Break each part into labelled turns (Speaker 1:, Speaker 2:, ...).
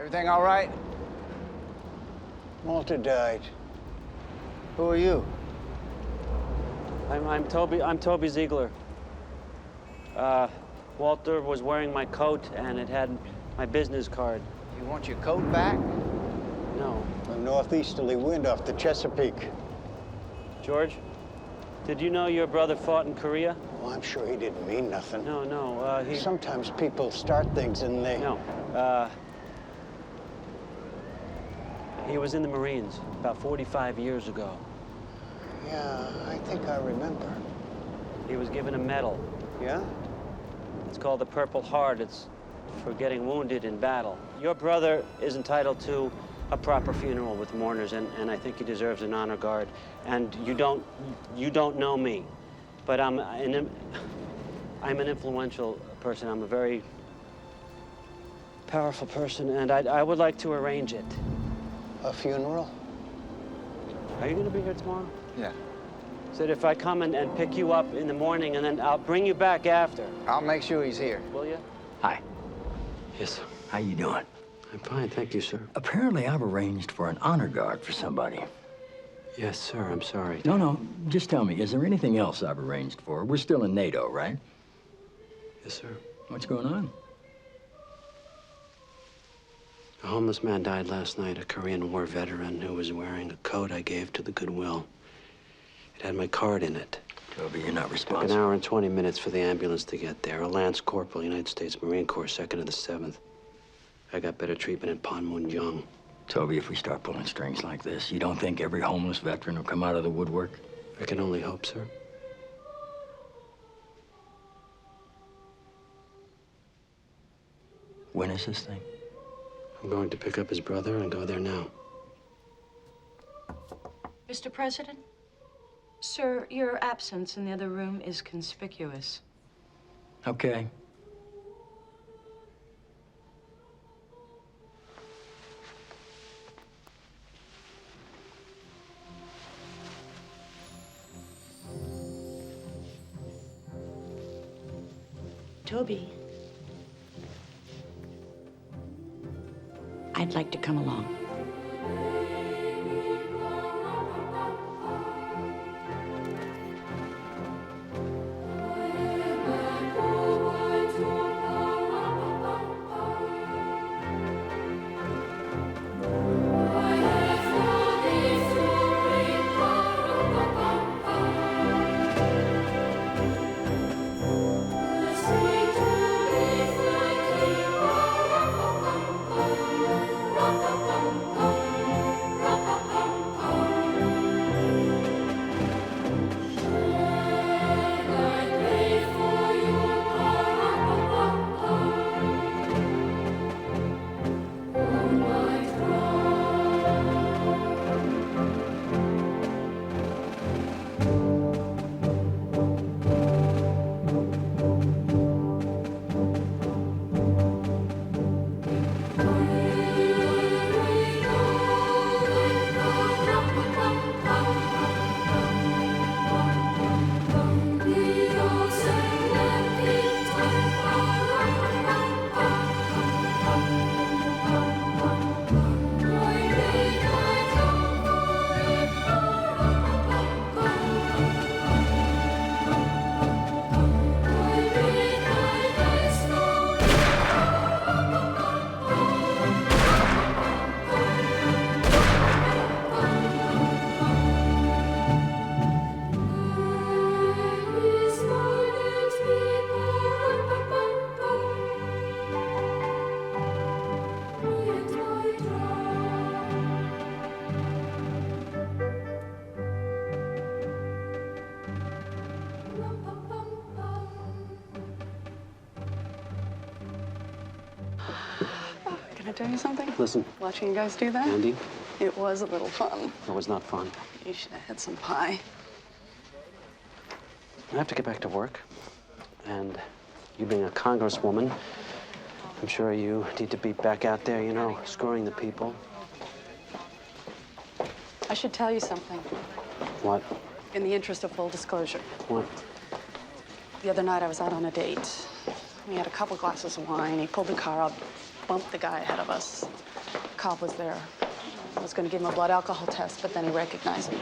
Speaker 1: Everything all right?
Speaker 2: Walter died.
Speaker 1: Who are you?
Speaker 3: I'm Toby. I'm Toby Ziegler. Walter was wearing my coat, and it had my business card.
Speaker 1: You want your coat back?
Speaker 3: No.
Speaker 2: A northeasterly wind off the Chesapeake.
Speaker 3: George, did you know your brother fought in Korea?
Speaker 2: Well, I'm sure he didn't mean nothing.
Speaker 3: No, he...
Speaker 2: Sometimes people start things and they...
Speaker 3: No, he was in the Marines about 45 years ago.
Speaker 2: Yeah, I think I remember.
Speaker 3: He was given a medal.
Speaker 2: Yeah?
Speaker 3: It's called the Purple Heart. It's for getting wounded in battle. Your brother is entitled to a proper funeral with mourners, and I think he deserves an honor guard. And you don't know me, but I'm an influential person. I'm a very powerful person, and I would like to arrange it.
Speaker 2: A funeral?
Speaker 3: Are you going to be here tomorrow?
Speaker 1: Yeah.
Speaker 3: Said if I come and pick you up in the morning, and then I'll bring you back after.
Speaker 1: I'll make sure he's here.
Speaker 3: Will you?
Speaker 4: Hi.
Speaker 3: Yes.
Speaker 4: How you doing?
Speaker 3: I'm fine, thank you, sir.
Speaker 4: Apparently, I've arranged for an honor guard for somebody.
Speaker 3: Yes, sir, I'm sorry.
Speaker 4: No, just tell me, is there anything else I've arranged for? We're still in NATO, right?
Speaker 3: Yes, sir.
Speaker 4: What's going on?
Speaker 3: A homeless man died last night, a Korean War veteran who was wearing a coat I gave to the Goodwill. It had my card in it.
Speaker 4: Toby, you're not
Speaker 3: Took
Speaker 4: responsible.
Speaker 3: an hour and 20 minutes for the ambulance to get there. A Lance Corporal, United States Marine Corps, 2nd of the 7th. I got better treatment in Panmunjom.
Speaker 4: Toby, if we start pulling strings like this, you don't think every homeless veteran will come out of the woodwork?
Speaker 3: I can only hope, sir.
Speaker 4: When is this thing?
Speaker 3: I'm going to pick up his brother and go there now.
Speaker 5: Mr. President? Sir, your absence in the other room is conspicuous.
Speaker 4: Okay.
Speaker 5: Toby, I'd like to come along.
Speaker 6: Can I tell you something?
Speaker 3: Listen,
Speaker 6: Watching you guys do that,
Speaker 3: Andy,
Speaker 6: it was a little fun.
Speaker 3: it was not fun.
Speaker 6: You should have had some pie.
Speaker 3: I have to get back to work. And you being a congresswoman, I'm sure you need to be back out there, you know, screwing the people.
Speaker 6: I should tell you something,
Speaker 3: What?
Speaker 6: in the interest of full disclosure.
Speaker 3: What?
Speaker 6: The other night I was out on a date. We had a couple glasses of wine. He pulled the car up. bumped the guy ahead of us. Cop was there. I was going to give him a blood alcohol test, but then he recognized me.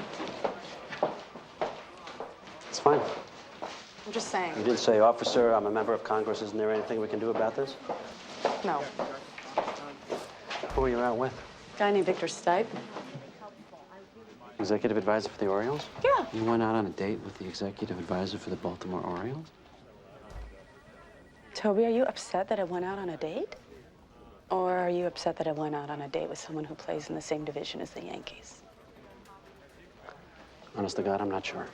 Speaker 3: It's fine.
Speaker 6: I'm just saying.
Speaker 3: You didn't say, officer, I'm a member of Congress. Isn't there anything we can do about this?
Speaker 6: No.
Speaker 3: Who were you out with?
Speaker 6: A guy named Victor Stipe.
Speaker 3: Executive advisor for the Orioles?
Speaker 6: Yeah.
Speaker 3: You went out on a date with the executive advisor for the Baltimore Orioles?
Speaker 6: Toby, are you upset that I went out on a date? Or are you upset that I went out on a date with someone who plays in the same division as the Yankees?
Speaker 3: Honest to God, I'm not sure.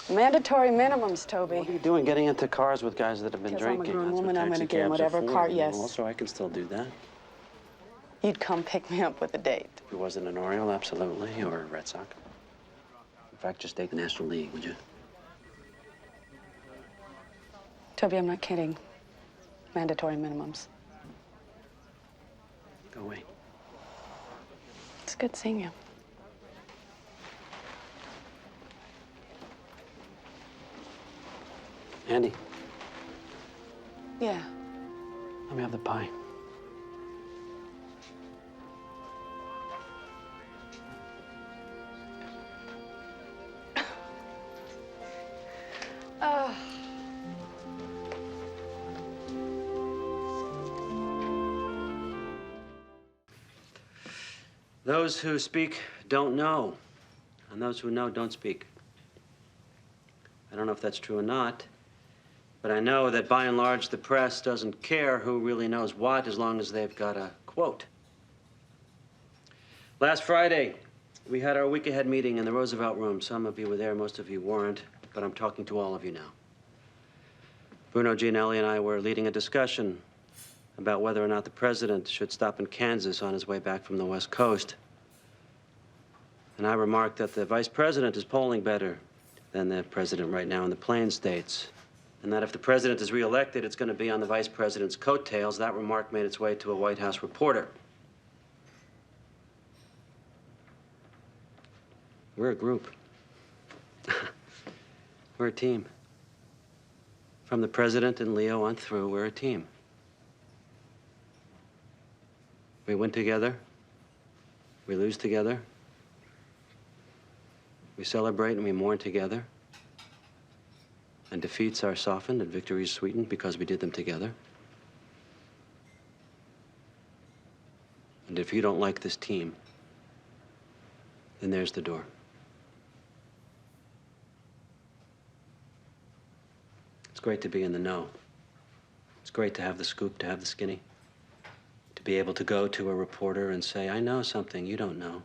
Speaker 6: Mandatory minimums, Toby.
Speaker 3: What are you doing getting into cars with guys that have been
Speaker 6: Because I'm a
Speaker 3: drinking?
Speaker 6: grown
Speaker 3: That's
Speaker 6: woman,
Speaker 3: what
Speaker 6: I'm gonna
Speaker 3: taxi
Speaker 6: get in
Speaker 3: cabs are
Speaker 6: whatever
Speaker 3: for,
Speaker 6: car,
Speaker 3: you know.
Speaker 6: yes.
Speaker 3: Also, I can still do that.
Speaker 6: You'd come pick me up with a date.
Speaker 3: If it wasn't an Oriole, absolutely, or a Red Sox. In fact, just take the National League, would you?
Speaker 6: Toby, I'm not kidding. Mandatory minimums.
Speaker 3: Go away.
Speaker 6: It's good seeing you.
Speaker 3: Andy,
Speaker 6: Yeah.
Speaker 3: let me have the pie. Those who speak don't know, and those who know don't speak. I don't know if that's true or not, but I know that by and large the press doesn't care who really knows what as long as they've got a quote. Last Friday, we had our week-ahead meeting in the Roosevelt Room. Some of you were there, most of you weren't, but I'm talking to all of you now. Bruno Gianelli and I were leading a discussion about whether or not the president should stop in Kansas on his way back from the West Coast. And I remarked that the vice president is polling better than the president right now in the Plain States. And that if the president is reelected, it's going to be on the vice president's coattails. That remark made its way to a White House reporter. We're a group. We're a team. From the president and Leo on through, we're a team. We win together. We lose together. We celebrate and we mourn together. And defeats are softened and victories sweetened because we did them together. And if you don't like this team, then there's the door. It's great to be in the know. It's great to have the scoop, to have the skinny. To be able to go to a reporter and say, I know something you don't know.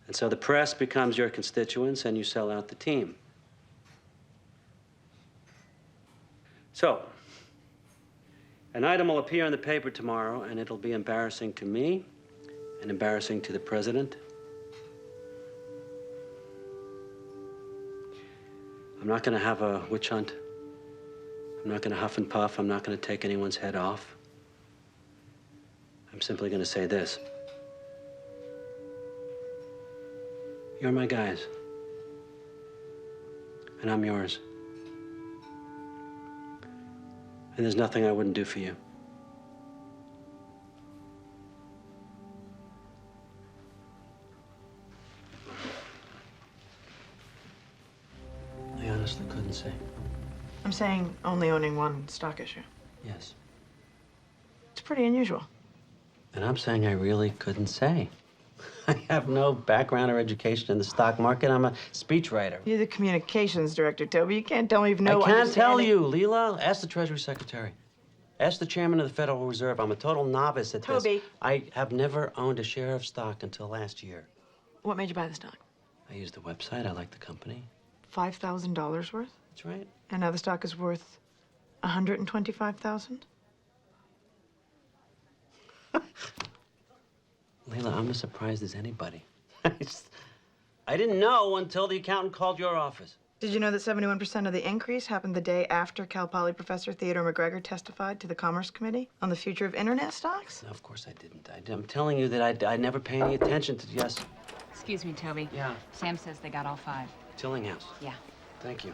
Speaker 3: And so the press becomes your constituents and you sell out the team. So, an item will appear in the paper tomorrow and it'll be embarrassing to me and embarrassing to the president. I'm not going to have a witch hunt. I'm not going to huff and puff. I'm not going to take anyone's head off. I'm simply going to say this. You're my guys. And I'm yours. And there's nothing I wouldn't do for you. I honestly couldn't say.
Speaker 7: I'm saying only owning one stock issue.
Speaker 3: Yes.
Speaker 7: It's pretty unusual.
Speaker 3: And I'm saying I really couldn't say. I have no background or education in the stock market. I'm a speechwriter.
Speaker 7: You're the communications director, Toby. You can't tell me you've no
Speaker 3: I can't tell
Speaker 7: understanding.
Speaker 3: you, Leela. Ask the Treasury Secretary. Ask the chairman of the Federal Reserve. I'm a total novice at this.
Speaker 7: Toby.
Speaker 3: I have never owned a share of stock until last year.
Speaker 7: What made you buy the stock?
Speaker 3: I used the website. I like the company.
Speaker 7: $5,000 worth?
Speaker 3: That's right.
Speaker 7: And now the stock is worth $125,000?
Speaker 3: Leila, I'm as surprised as anybody. I didn't know until the accountant called your office.
Speaker 7: Did you know that 71% of the increase happened the day after Cal Poly professor Theodore McGregor testified to the Commerce Committee on the future of internet stocks?
Speaker 3: No, of course I didn't. I'm telling you that I never pay any attention to, yes.
Speaker 8: Excuse me, Toby.
Speaker 3: Yeah.
Speaker 8: Sam says they got all 5.
Speaker 3: Tillinghouse.
Speaker 8: Yeah.
Speaker 3: Thank you.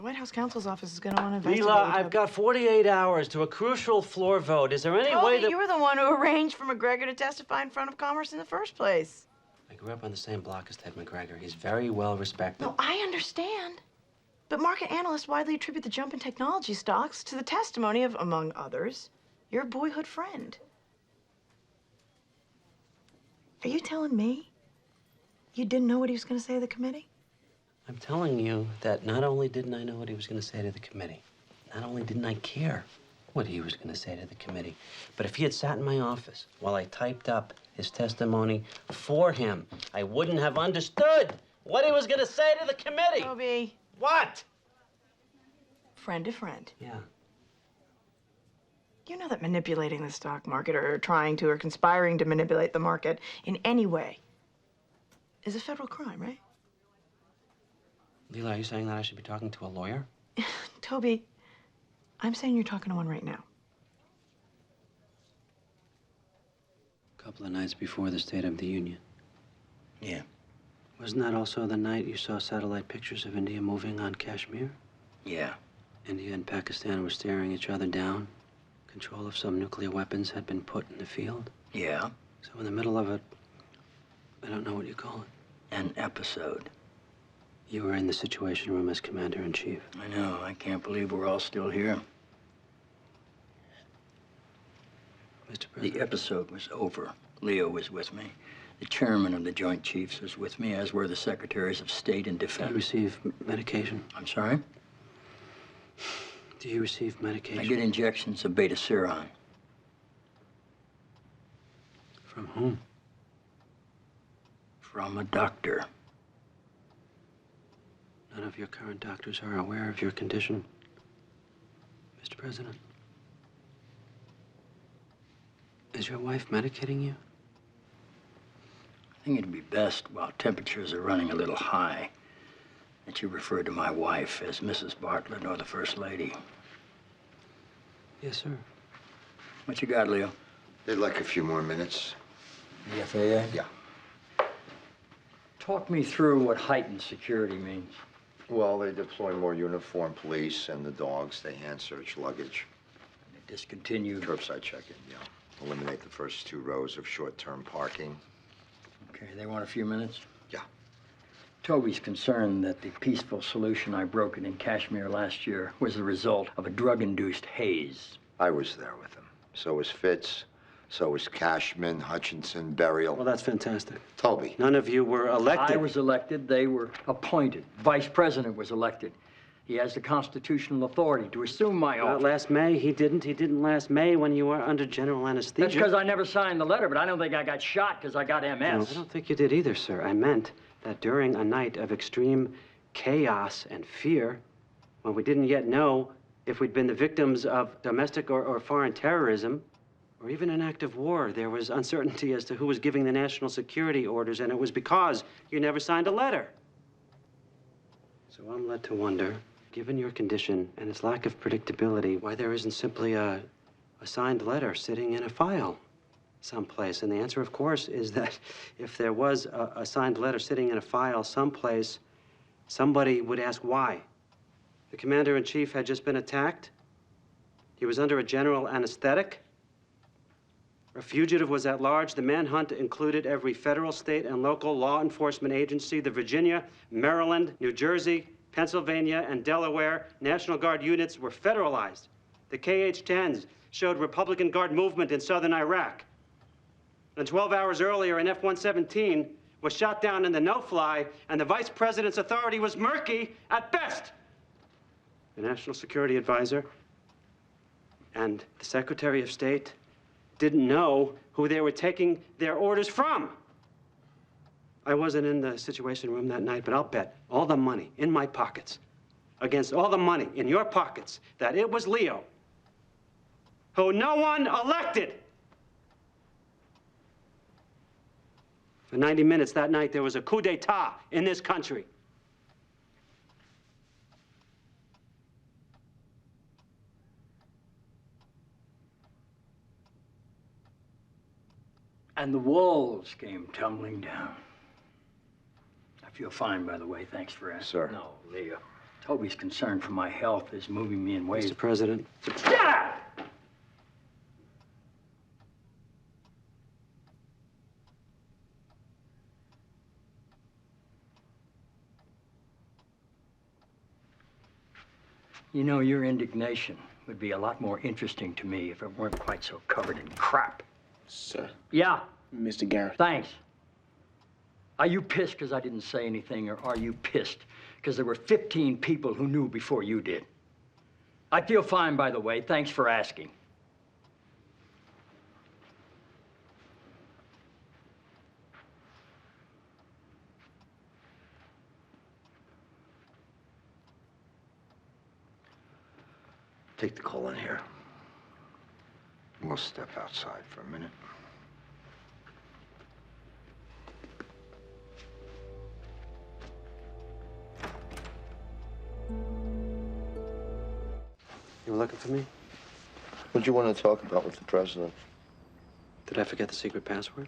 Speaker 7: The White House counsel's office is going to want to investigate.
Speaker 3: Leela, I've got 48 hours to a crucial floor vote. Is there any way that...
Speaker 7: You were the one who arranged for McGregor to testify in front of Commerce in the first place.
Speaker 3: I grew up on the same block as Ted McGregor. He's very well respected.
Speaker 7: No, I understand. But market analysts widely attribute the jump in technology stocks to the testimony of, among others, your boyhood friend. Are you telling me you didn't know what he was going to say to the committee?
Speaker 3: I'm telling you that not only didn't I know what he was going to say to the committee, not only didn't I care what he was going to say to the committee, but if he had sat in my office while I typed up his testimony for him, I wouldn't have understood what he was going to say to the committee.
Speaker 7: Toby.
Speaker 3: What?
Speaker 7: Friend to friend.
Speaker 3: Yeah.
Speaker 7: You know that manipulating the stock market or trying to or conspiring to manipulate the market in any way is a federal crime, right?
Speaker 3: Leela, are you saying that I should be talking to a lawyer?
Speaker 7: Toby, I'm saying you're talking to one right now.
Speaker 3: A couple of nights before the State of the Union.
Speaker 4: Yeah.
Speaker 3: Wasn't that also the night you saw satellite pictures of India moving on Kashmir?
Speaker 4: Yeah.
Speaker 3: India and Pakistan were staring each other down. Control of some nuclear weapons had been put in the field.
Speaker 4: Yeah.
Speaker 3: So in the middle of it, I don't know what you call it.
Speaker 4: An episode.
Speaker 3: You were in the Situation Room as Commander-in-Chief.
Speaker 4: I know. I can't believe we're all still here.
Speaker 3: Mr. President.
Speaker 4: The episode was over. Leo was with me. The chairman of the Joint Chiefs was with me, as were the secretaries of State and
Speaker 3: Do
Speaker 4: Defense.
Speaker 3: you receive medication?
Speaker 4: I'm sorry?
Speaker 3: Do you receive medication?
Speaker 4: I get injections of beta-seron.
Speaker 3: From whom?
Speaker 4: From a doctor.
Speaker 3: None of your current doctors are aware of your condition, Mr. President. Is your wife medicating you?
Speaker 4: I think it'd be best, while temperatures are running a little high, that you refer to my wife as Mrs. Bartlet or the First Lady.
Speaker 3: Yes, sir.
Speaker 4: What you got, Leo?
Speaker 9: They'd like a few more minutes.
Speaker 4: The FAA?
Speaker 9: Yeah.
Speaker 4: Talk me through what heightened security means.
Speaker 9: Well, they deploy more uniformed police and the dogs. They hand search luggage.
Speaker 4: They discontinued.
Speaker 9: Curbside check-in, yeah. Eliminate the first 2 rows of short-term parking.
Speaker 4: Okay, they want a few minutes?
Speaker 9: Yeah.
Speaker 4: Toby's concerned that the peaceful solution I brokered in Kashmir last year was the result of a drug-induced haze.
Speaker 9: I was there with him. So was Fitz. So was Cashman, Hutchinson, Burial.
Speaker 3: Well, that's fantastic.
Speaker 9: Toby.
Speaker 3: None of you were elected.
Speaker 4: I was elected. They were appointed. Vice President was elected. He has the constitutional authority to assume my
Speaker 3: Not
Speaker 4: office.
Speaker 3: last May. He didn't. He didn't last May when you were under general anesthesia.
Speaker 4: That's because I never signed the letter, but I don't think I got shot because I got MS.
Speaker 3: No, I don't think you did either, sir. I meant that during a night of extreme chaos and fear, when we didn't yet know if we'd been the victims of domestic or foreign terrorism, or even an act of war, there was uncertainty as to who was giving the national security orders, and it was because you never signed a letter. So I'm led to wonder, given your condition and its lack of predictability, why there isn't simply a signed letter sitting in a file someplace. And the answer, of course, is that if there was a signed letter sitting in a file someplace, somebody would ask why. The commander-in-chief had just been attacked. He was under a general anesthetic. A fugitive was at large. The manhunt included every federal, state, and local law enforcement agency. The Virginia, Maryland, New Jersey, Pennsylvania, and Delaware National Guard units were federalized. The KH-10s showed Republican Guard movement in southern Iraq. And 12 hours earlier, an F-117 was shot down in the no-fly, and the vice president's authority was murky at best. The National Security Advisor and the Secretary of State didn't know who they were taking their orders from. I wasn't in the Situation Room that night, but I'll bet all the money in my pockets against all the money in your pockets that it was Leo, who no one elected. For 90 minutes that night, there was a coup d'etat in this country.
Speaker 4: And the walls came tumbling down. I feel fine, by the way. Thanks for asking.
Speaker 9: Sir.
Speaker 4: No, Leo. Toby's concern for my health is moving me in ways...
Speaker 3: Mr. President.
Speaker 4: Yeah! You know, your indignation would be a lot more interesting to me if it weren't quite so covered in crap.
Speaker 10: Sir.
Speaker 4: Yeah.
Speaker 10: Mr. Garrett.
Speaker 4: Thanks. Are you pissed because I didn't say anything, or are you pissed because there were 15 people who knew before you did? I feel fine, by the way. Thanks for asking.
Speaker 9: Take the call in here. We'll step outside for a minute.
Speaker 3: You were looking for me?
Speaker 9: What do you want to talk about with the president?
Speaker 3: Did I forget the secret password?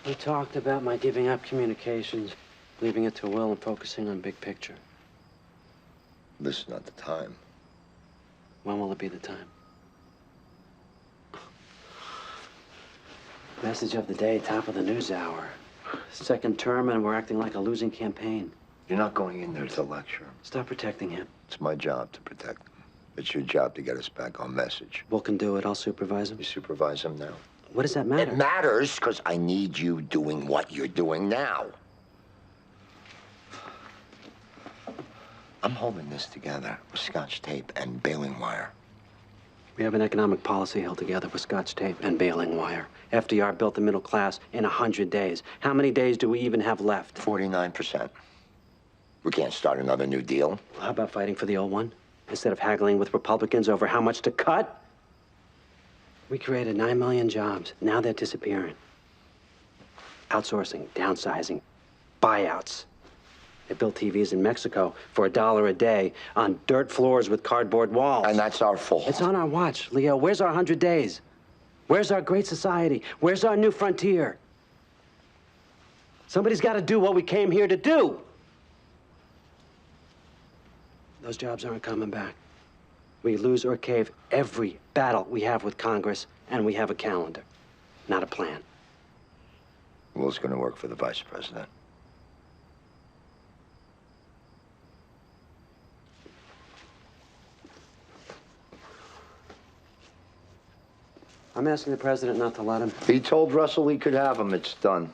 Speaker 3: We talked about my giving up communications, leaving it to Will and focusing on big picture.
Speaker 9: This is not the time.
Speaker 3: When will it be the time? Message of the day, top of the news hour. Second term and we're acting like a losing campaign.
Speaker 9: You're not going in there to lecture.
Speaker 3: Stop protecting him.
Speaker 9: It's my job to protect him. It's your job to get us back on message.
Speaker 3: Will can do it. I'll supervise him.
Speaker 9: You supervise him now?
Speaker 3: What does that matter?
Speaker 9: It matters because I need you doing what you're doing now. I'm holding this together with scotch tape and baling wire.
Speaker 3: We have an economic policy held together with scotch tape and baling wire. FDR built the middle class in 100 days. How many days do we even have left?
Speaker 9: 49%. We can't start another New Deal.
Speaker 3: How about fighting for the old one? Instead of haggling with Republicans over how much to cut? We created 9 million jobs. Now they're disappearing. Outsourcing, downsizing, buyouts. They built TVs in Mexico for $1 a day on dirt floors with cardboard walls.
Speaker 9: And that's our fault.
Speaker 3: It's on our watch, Leo. Where's our 100 days? Where's our great society? Where's our new frontier? Somebody's got to do what we came here to do. Those jobs aren't coming back. We lose or cave every battle we have with Congress, and we have a calendar, not a plan.
Speaker 9: Will's going to work for the vice president.
Speaker 3: I'm asking the president not to let him.
Speaker 9: He told Russell he could have him. It's done.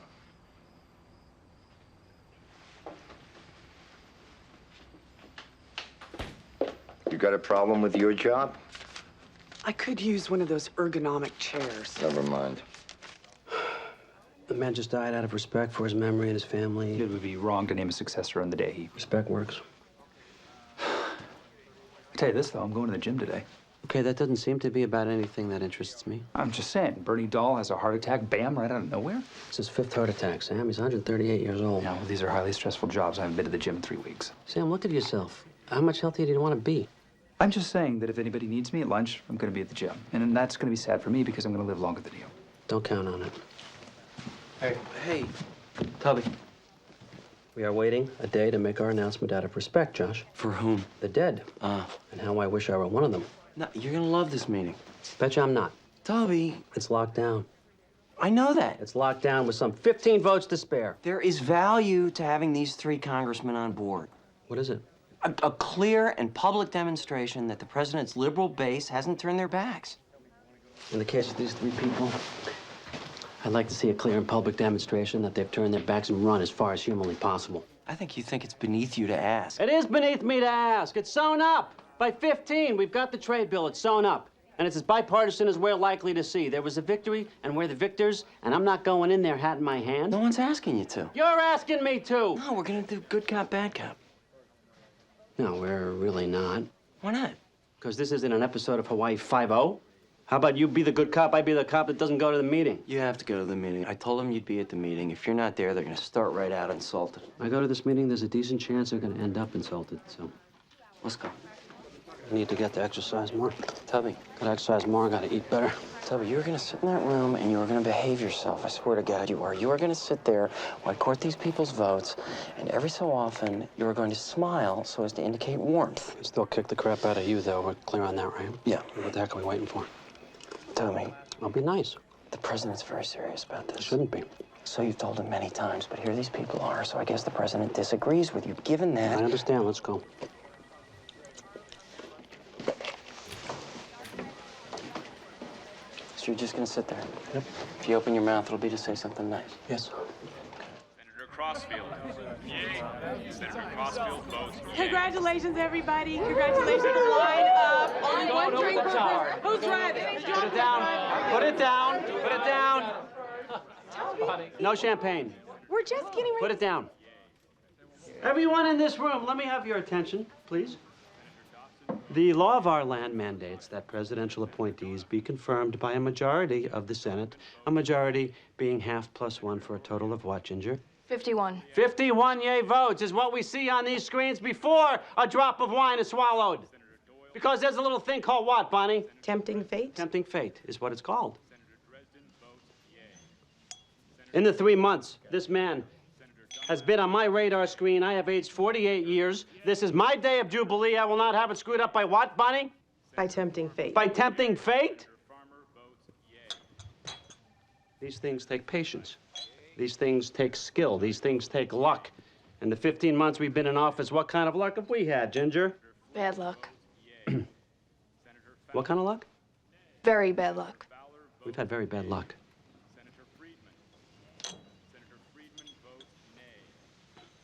Speaker 9: You got a problem with your job?
Speaker 11: I could use one of those ergonomic chairs.
Speaker 9: Never mind.
Speaker 3: The man just died out of respect for his memory and his family.
Speaker 10: It would be wrong to name a successor on the day he...
Speaker 3: Respect works.
Speaker 10: I'll tell you this, though. I'm going to the gym today.
Speaker 3: Okay, that doesn't seem to be about anything that interests me.
Speaker 10: I'm just saying, Bernie Dahl has a heart attack, bam, right out of nowhere.
Speaker 3: It's his 5th heart attack, Sam. He's 138 years old.
Speaker 10: Yeah, well, these are highly stressful jobs. I haven't been to the gym in 3 weeks.
Speaker 3: Sam, look at yourself. How much healthier do you want to be?
Speaker 10: I'm just saying that if anybody needs me at lunch, I'm going to be at the gym. And that's going to be sad for me because I'm going to live longer than you.
Speaker 3: Don't count on it.
Speaker 11: Hey.
Speaker 3: Toby. We are waiting a day to make our announcement out of respect, Josh.
Speaker 11: For whom?
Speaker 3: The dead. And how I wish I were one of them.
Speaker 11: No, you're gonna love this meeting.
Speaker 3: Betcha I'm not.
Speaker 11: Toby.
Speaker 3: It's locked down.
Speaker 11: I know that.
Speaker 3: It's locked down with some 15 votes to spare.
Speaker 11: There is value to having these 3 congressmen on board.
Speaker 3: What is it?
Speaker 11: A clear and public demonstration that the president's liberal base hasn't turned their backs.
Speaker 3: In the case of these 3 people, I'd like to see a clear and public demonstration that they've turned their backs and run as far as humanly possible.
Speaker 11: I think you think it's beneath you to ask.
Speaker 3: It is beneath me to ask. It's sewn up. By 15, we've got the trade bill. It's sewn up. And it's as bipartisan as we're likely to see. There was a victory, and we're the victors, and I'm not going in there hat in my hand.
Speaker 11: No one's asking you to.
Speaker 3: You're asking me to.
Speaker 11: No, we're gonna do good cop, bad cop.
Speaker 3: No, we're really not.
Speaker 11: Why not?
Speaker 3: Because this isn't an episode of Hawaii Five-0. How about you be the good cop, I be the cop that doesn't go to the meeting?
Speaker 11: You have to go to the meeting. I told them you'd be at the meeting. If you're not there, they're gonna start right out insulted.
Speaker 3: I go to this meeting, there's a decent chance they're gonna end up insulted, so.
Speaker 11: Let's go.
Speaker 3: I need to get to exercise more.
Speaker 11: Toby.
Speaker 3: Gotta exercise more, gotta eat better.
Speaker 11: Toby, you were gonna sit in that room and you were gonna behave yourself. I swear to God, you are. You are gonna sit there while I court these people's votes, and every so often you are going to smile so as to indicate warmth.
Speaker 3: I still kick the crap out of you, though. We're clear on that, right?
Speaker 11: Yeah.
Speaker 3: What the heck are we waiting for?
Speaker 11: Toby.
Speaker 3: I'll be nice.
Speaker 11: The president's very serious about this.
Speaker 3: Shouldn't be.
Speaker 11: So you've told him many times, but here these people are, so I guess the president disagrees with you. Given that...
Speaker 3: I understand. Let's go.
Speaker 11: So you're just gonna sit there?
Speaker 3: Yep.
Speaker 11: If you open your mouth, it'll be to say something nice.
Speaker 3: Yes.
Speaker 12: Senator Crossfield. Yay. Senator Crossfield votes yay.
Speaker 13: Congratulations, everybody. Congratulations. Line up. Only one drink per person. Who's driving?
Speaker 3: Put it down. Put it down. Put it down. No champagne.
Speaker 13: We're just getting ready.
Speaker 3: Put it down. Everyone in this room, let me have your attention, please. The law of our land mandates that presidential appointees be confirmed by a majority of the Senate, a majority being half plus one for a total of what, Ginger?
Speaker 5: 51.
Speaker 3: 51 yay votes is what we see on these screens before a drop of wine is swallowed. Because there's a little thing called what, Bonnie?
Speaker 13: Tempting fate.
Speaker 3: Tempting fate is what it's called. In the 3 months this man has been on my radar screen, I have aged 48 years. This is my day of Jubilee. I will not have it screwed up by what, Bonnie?
Speaker 13: By tempting fate.
Speaker 3: By tempting fate? These things take patience. These things take skill. These things take luck. In the 15 months we've been in office, what kind of luck have we had, Ginger?
Speaker 5: Bad luck.
Speaker 3: What kind of luck?
Speaker 5: Very bad luck.
Speaker 3: We've had very bad luck.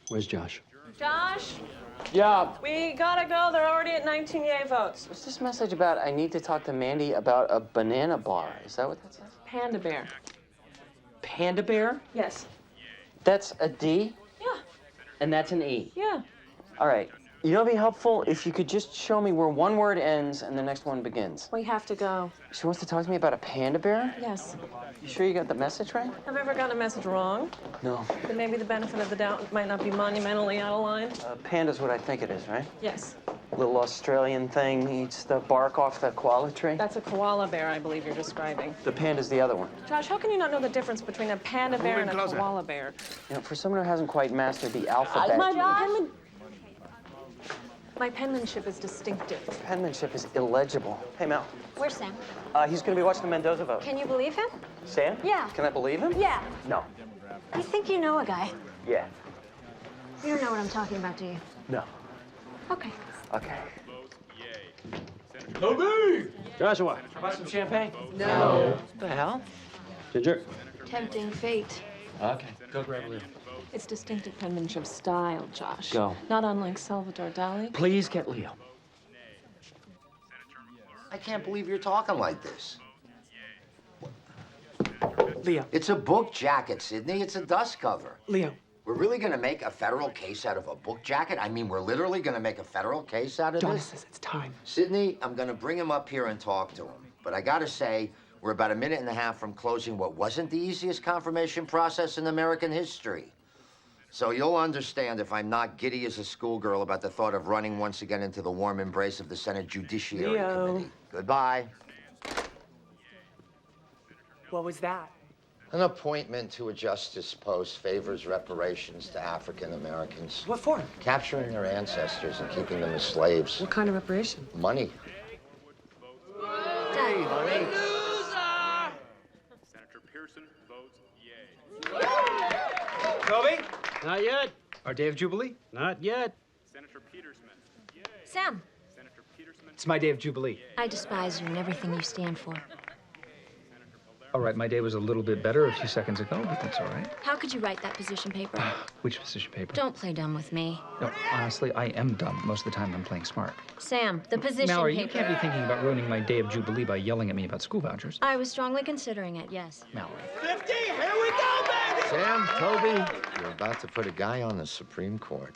Speaker 3: Where's Josh?
Speaker 13: Josh,
Speaker 3: Yeah.
Speaker 13: we gotta go. They're already at 19 yay votes.
Speaker 11: What's this message about? I need to talk to Mandy about a banana bar. Is that what that says?
Speaker 13: Panda bear.
Speaker 11: Panda bear?
Speaker 13: Yes.
Speaker 11: That's a D?
Speaker 13: Yeah.
Speaker 11: And that's an E?
Speaker 13: Yeah.
Speaker 11: All right. You know, it'd be helpful if you could just show me where one word ends and the next one begins.
Speaker 13: We have to go.
Speaker 11: She wants to talk to me about a panda bear?
Speaker 13: Yes.
Speaker 11: You sure you got the message right?
Speaker 13: Have I ever gotten a message wrong?
Speaker 11: No.
Speaker 13: Then maybe the benefit of the doubt might not be monumentally out of line.
Speaker 11: Panda's what I think it is, right?
Speaker 13: Yes.
Speaker 11: Little Australian thing eats the bark off the koala tree.
Speaker 13: That's a koala bear, I believe you're describing.
Speaker 11: The panda's the other one.
Speaker 13: Josh, how can you not know the difference between a panda bear and a koala bear?
Speaker 11: You know, for someone who hasn't quite mastered the alphabet.
Speaker 13: My penmanship is distinctive.
Speaker 11: Penmanship is illegible. Hey, Mel.
Speaker 14: Where's Sam?
Speaker 11: He's going to be watching the Mendoza vote.
Speaker 14: Can you believe him?
Speaker 11: Sam?
Speaker 14: Yeah.
Speaker 11: Can I believe him?
Speaker 14: Yeah.
Speaker 11: No.
Speaker 14: You think you know a guy.
Speaker 11: Yeah.
Speaker 14: You don't know what I'm talking about, do you?
Speaker 11: No.
Speaker 14: Okay.
Speaker 11: Okay.
Speaker 3: Toby! Joshua.
Speaker 11: Want some champagne?
Speaker 14: No.
Speaker 11: What the hell?
Speaker 3: Ginger.
Speaker 14: Tempting fate.
Speaker 11: Okay. Go grab Leo.
Speaker 13: It's distinctive penmanship style, Josh.
Speaker 11: Go.
Speaker 13: Not unlike Salvador Dali.
Speaker 11: Please get Leo.
Speaker 9: I can't believe you're talking like this.
Speaker 11: Leo.
Speaker 9: It's a book jacket, Sydney. It's a dust cover.
Speaker 11: Leo.
Speaker 9: We're really gonna make a federal case out of a book jacket? I mean, we're literally gonna make a federal case out of
Speaker 11: Jonas
Speaker 9: this?
Speaker 11: says it's time.
Speaker 9: Sydney, I'm gonna bring him up here and talk to him. But I gotta say, we're about a minute and a half from closing what wasn't the easiest confirmation process in American history. So you'll understand if I'm not giddy as a schoolgirl about the thought of running once again into the warm embrace of the Senate Judiciary Committee. Goodbye.
Speaker 11: What was that?
Speaker 9: An appointment to a justice post favors reparations to African Americans.
Speaker 11: What for?
Speaker 9: Capturing their ancestors and keeping them as slaves.
Speaker 13: What kind of reparation?
Speaker 9: Money.
Speaker 14: Hey, honey.
Speaker 12: Senator Pearson votes yay.
Speaker 10: Toby?
Speaker 3: Not yet.
Speaker 10: Our day of Jubilee?
Speaker 3: Not yet.
Speaker 12: Senator Petersman. Yay.
Speaker 14: Sam,
Speaker 12: Senator Petersman.
Speaker 10: It's my day of Jubilee.
Speaker 14: I despise you and everything you stand for.
Speaker 10: All right, my day was a little bit better a few seconds ago, but that's all right.
Speaker 14: How could you write that position paper?
Speaker 10: Which position paper?
Speaker 14: Don't play dumb with me.
Speaker 10: No, honestly, I am dumb. Most of the time, I'm playing smart.
Speaker 14: Sam, the position
Speaker 10: Mallory,
Speaker 14: paper.
Speaker 10: you can't be thinking about ruining my day of Jubilee by yelling at me about school vouchers.
Speaker 14: I was strongly considering it, yes.
Speaker 10: Mallory.
Speaker 12: 50, here we go, baby!
Speaker 9: Sam, Toby, you're about to put a guy on the Supreme Court.